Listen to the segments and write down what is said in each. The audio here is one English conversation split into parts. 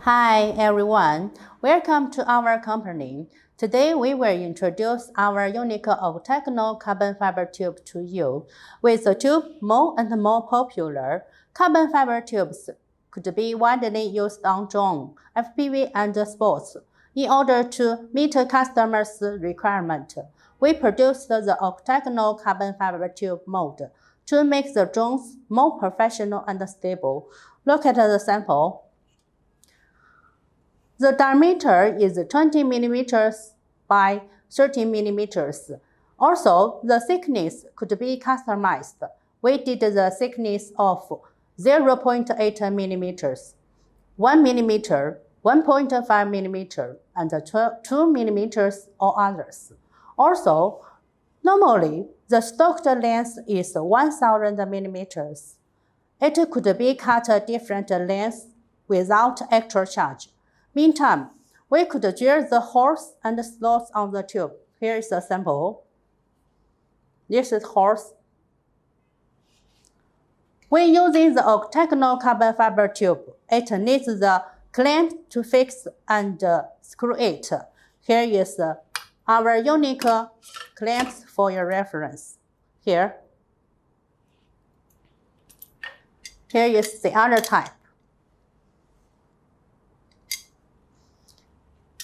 Hi everyone, welcome to our company. Today we will introduce our unique octagonal carbon fiber tube to you. With the tube more and more popular, carbon fiber tubes could be widely used on drone, FPV and sports. In order to meet customers' requirement, we produced the octagonal carbon fiber tube mold to make the drones more professional and stable. Look at the sample. The diameter is 20 millimeters by 30 millimeters. Also, the thickness could be customized. We did the thickness of 0.8 millimeters, 1 millimeter, 1.5 millimeter, and 2 millimeters or others. Also, normally, the stocked length is 1000 millimeters. It could be cut at different lengths without extra charge. Meantime, we could drill the holes and slots on the tube. Here is a sample. This is holes. When using the octagonal carbon fiber tube, it needs the clamp to fix and screw it. Here is our unique clamps for your reference. Here is the other type.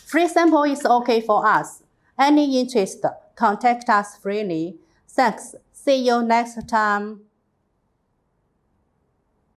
Free sample is okay for us. Any interest, contact us freely. Thanks. See you next time.